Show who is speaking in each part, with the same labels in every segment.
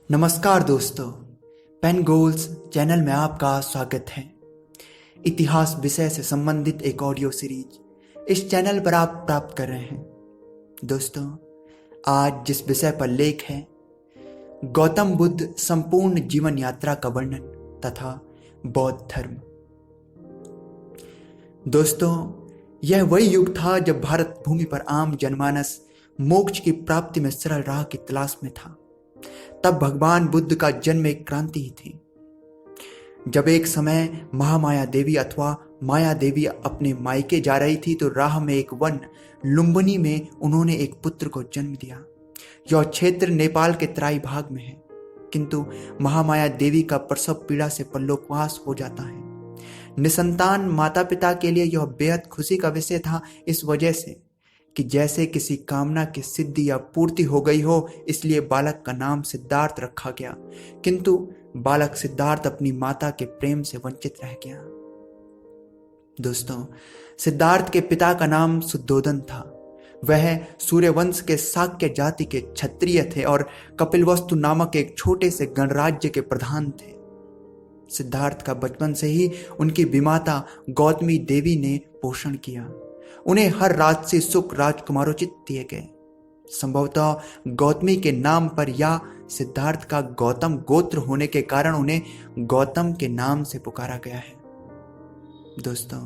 Speaker 1: नमस्कार दोस्तों, pen goals channel में आपका स्वागत है। इतिहास विषय से संबंधित एक ऑडियो सीरीज इस चैनल पर आप प्राप्त कर रहे हैं। दोस्तों, आज जिस विषय पर लेख है गौतम बुद्ध संपूर्ण जीवन यात्रा का वर्णन तथा बौद्ध धर्म। दोस्तों, यह वही युग था जब भारत भूमि पर आम जनमानस मोक्ष की प्राप्ति में सरल राह की तलाश में था। तब भगवान बुद्ध का जन्म एक क्रांति ही थी। जब एक समय महामाया देवी अथवा माया देवी अपने मायके जा रही थी तो राह में एक वन लुम्बिनी में उन्होंने एक पुत्र को जन्म दिया। यह क्षेत्र नेपाल के तराई भाग में है, किंतु महामाया देवी का प्रसव पीड़ा से परलोकवास हो जाता है। निसंतान माता पिता के लिए यह बेहद खुशी का विषय था, इस वजह से कि जैसे किसी कामना की सिद्धि या पूर्ति हो गई हो, इसलिए बालक का नाम सिद्धार्थ रखा गया। किंतु बालक सिद्धार्थ अपनी माता के प्रेम से वंचित रह गया। दोस्तों, सिद्धार्थ के पिता का नाम शुद्धोदन था। वह सूर्यवंश के शाक्य जाति के क्षत्रिय थे और कपिलवस्तु नामक एक छोटे से गणराज्य के प्रधान थे। सिद्धार्थ का बचपन से ही उनकी विमाता गौतमी देवी ने पोषण किया। उन्हें हर राजसी सुख राजकुमारोचित दिए गए। संभवतः गौतमी के नाम पर या सिद्धार्थ का गौतम गोत्र होने के कारण उन्हें गौतम के नाम से पुकारा गया है। दोस्तों,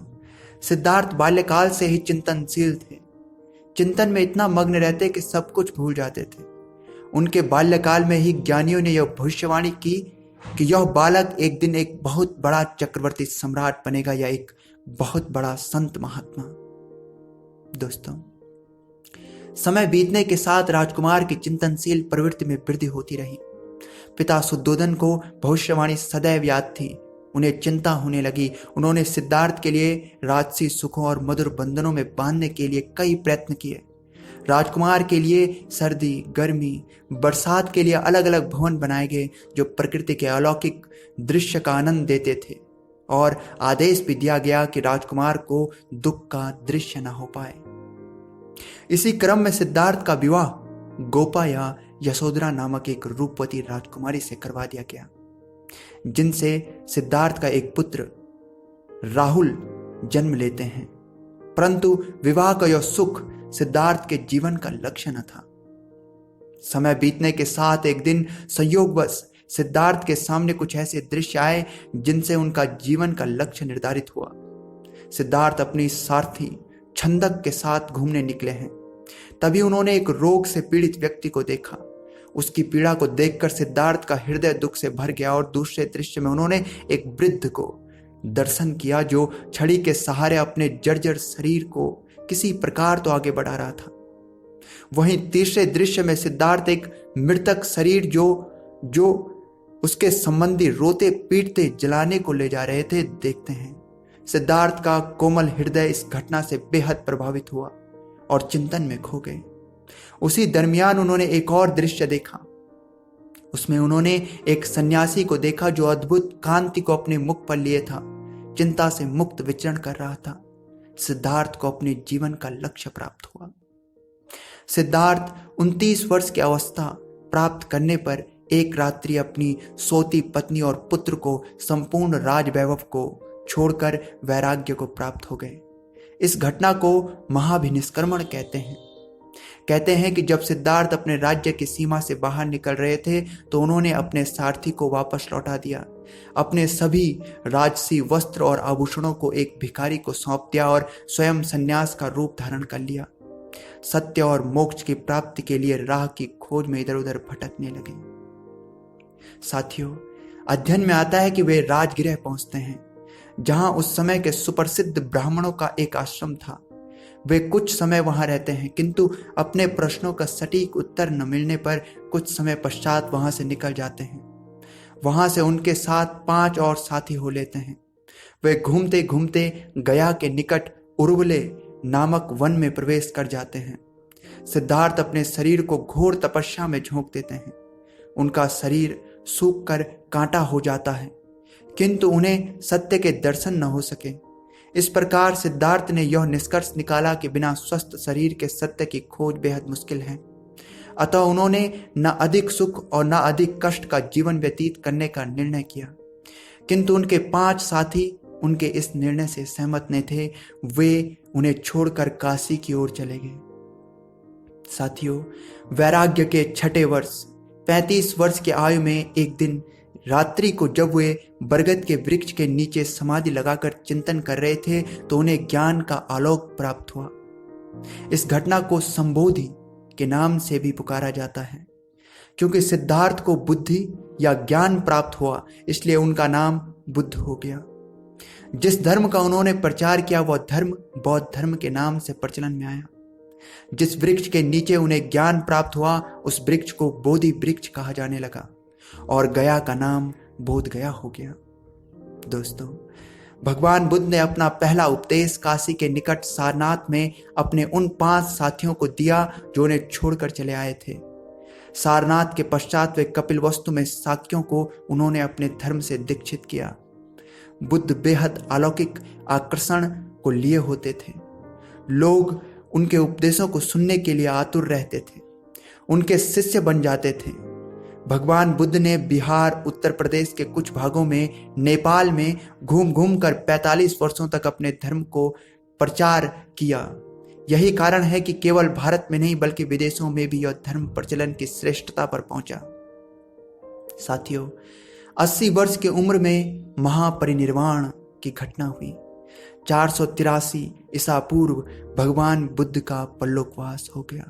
Speaker 1: सिद्धार्थ बाल्यकाल से ही चिंतनशील थे। चिंतन में इतना मग्न रहते कि सब कुछ भूल जाते थे। उनके बाल्यकाल में ही ज्ञानियों ने यह भविष्यवाणी की कि यह बालक एक दिन एक बहुत बड़ा चक्रवर्ती सम्राट बनेगा या एक बहुत बड़ा संत महात्मा। दोस्तों, समय बीतने के साथ राजकुमार की चिंतनशील प्रवृत्ति में वृद्धि होती रही। पिता शुद्धोदन को भविष्यवाणी सदैव याद थी। उन्हें चिंता होने लगी। उन्होंने सिद्धार्थ के लिए राजसी सुखों और मधुर बंधनों में बांधने के लिए कई प्रयत्न किए। राजकुमार के लिए सर्दी, गर्मी, बरसात के लिए अलग अलग भवन बनाए गए जो प्रकृति के अलौकिक दृश्य का आनंद देते थे, और आदेश भी दिया गया कि राजकुमार को दुख का दृश्य न हो पाए। इसी क्रम में सिद्धार्थ का विवाह गोपा या यशोधरा नामक एक रूपवती राजकुमारी से करवा दिया गया, जिनसे सिद्धार्थ का एक पुत्र राहुल जन्म लेते हैं। परंतु विवाह का यह सुख सिद्धार्थ के जीवन का लक्ष्य न था। समय बीतने के साथ एक दिन संयोगवश सिद्धार्थ के सामने कुछ ऐसे दृश्य आए जिनसे उनका जीवन का लक्ष्य निर्धारित हुआ। सिद्धार्थ अपनी सारथी छंदक के साथ घूमने निकले हैं। तभी उन्होंने एक रोग से पीड़ित व्यक्ति को देखा। उसकी पीड़ा को देखकर सिद्धार्थ का हृदय दुख से भर गया और दूसरे दृश्य में उन्होंने एक वृद्ध को दर्शन किया जो छड़ी के सहारे अपने जर्जर शरीर को किसी प्रकार तो आगे बढ़ा रहा था। वहीं तीसरे दृश्य में सिद्धार्थ एक मृतक शरीर जो उसके संबंधी रोते पीटते जलाने को ले जा रहे थे देखते हैं। सिद्धार्थ का कोमल हृदय इस घटना से बेहद प्रभावित हुआ और चिंतन में खो गए। उसी दरमियान उन्होंने एक और दृश्य देखा। उसमें उन्होंने एक सन्यासी को देखा जो अद्भुत कांति को अपने मुख पर लिए था, चिंता से मुक्त विचरण कर रहा था। सिद्धार्थ को अपने जीवन का लक्ष्य प्राप्त हुआ। सिद्धार्थ 29 वर्ष की अवस्था प्राप्त करने पर एक रात्रि अपनी सोती पत्नी और पुत्र को संपूर्ण राज वैभव को छोड़कर वैराग्य को प्राप्त हो गए। इस घटना को महाभिनिष्क्रमण कहते हैं कि जब सिद्धार्थ अपने राज्य की सीमा से बाहर निकल रहे थे तो उन्होंने अपने सारथी को वापस लौटा दिया, अपने सभी राजसी वस्त्र और आभूषणों को एक भिखारी को सौंप दिया और स्वयं संन्यास का रूप धारण कर लिया। सत्य और मोक्ष की प्राप्ति के लिए राह की खोज में इधर उधर भटकने लगे। साथियों, अध्ययन में आता है कि वे राजगृह पहुंचते हैं, जहां उस समय के सुप्रसिद्ध ब्राह्मणों का एक आश्रम था। वे कुछ समय वहां रहते हैं, किंतु अपने प्रश्नों का सटीक उत्तर न मिलने पर कुछ समय पश्चात वहां से निकल जाते हैं। वहां से उनके साथ 5 और साथी हो लेते हैं। वे घूमते घूमते गया के निकट उर्वले नामक वन में प्रवेश कर जाते हैं। सिद्धार्थ अपने शरीर को घोर तपस्या में झोंक देते हैं। उनका शरीर सूख कर कांटा हो जाता है, किंतु उन्हें सत्य के दर्शन न हो सके। इस प्रकार सिद्धार्थ ने यह निष्कर्ष निकाला कि बिना स्वस्थ शरीर के सत्य की खोज बेहद मुश्किल है। अतः उन्होंने न अधिक सुख और न अधिक कष्ट का जीवन व्यतीत करने का निर्णय किया। किंतु उनके 5 साथी उनके इस निर्णय से सहमत नहीं थे। वे उन्हें छोड़कर काशी की ओर चले गए। साथियों, वैराग्य के छठे वर्ष 35 वर्ष की आयु में एक दिन रात्रि को जब वे बरगद के वृक्ष के नीचे समाधि लगाकर चिंतन कर रहे थे तो उन्हें ज्ञान का आलोक प्राप्त हुआ। इस घटना को संबोधि के नाम से भी पुकारा जाता है, क्योंकि सिद्धार्थ को बुद्धि या ज्ञान प्राप्त हुआ, इसलिए उनका नाम बुद्ध हो गया। जिस धर्म का उन्होंने प्रचार किया वह धर्म बौद्ध धर्म के नाम से प्रचलन में आया। जिस वृक्ष के नीचे उन्हें ज्ञान प्राप्त हुआ उस वृक्ष को बोधि वृक्ष कहा जाने लगा और गया का नाम बोध गया हो गया। दोस्तों, भगवान बुद्ध ने अपना पहला उपदेश काशी के निकट सारनाथ में अपने उन 5 साथियों को दिया जो उन्हें छोड़कर चले आए थे। सारनाथ के पश्चात वे कपिलवस्तु में साक्यों को उन्होंने अपने धर्म से दीक्षित किया। बुद्ध बेहद अलौकिक आकर्षण को लिए होते थे। लोग उनके उपदेशों को सुनने के लिए आतुर रहते थे, उनके शिष्य बन जाते थे। भगवान बुद्ध ने बिहार, उत्तर प्रदेश के कुछ भागों में, नेपाल में घूम घूम कर 45 वर्षों तक अपने धर्म को प्रचार किया। यही कारण है कि केवल भारत में नहीं बल्कि विदेशों में भी यह धर्म प्रचलन की श्रेष्ठता पर पहुंचा। साथियों, 80 वर्ष की उम्र में महापरिनिर्वाण की घटना हुई। 483 ईसा पूर्व भगवान बुद्ध का परलोकवास हो गया।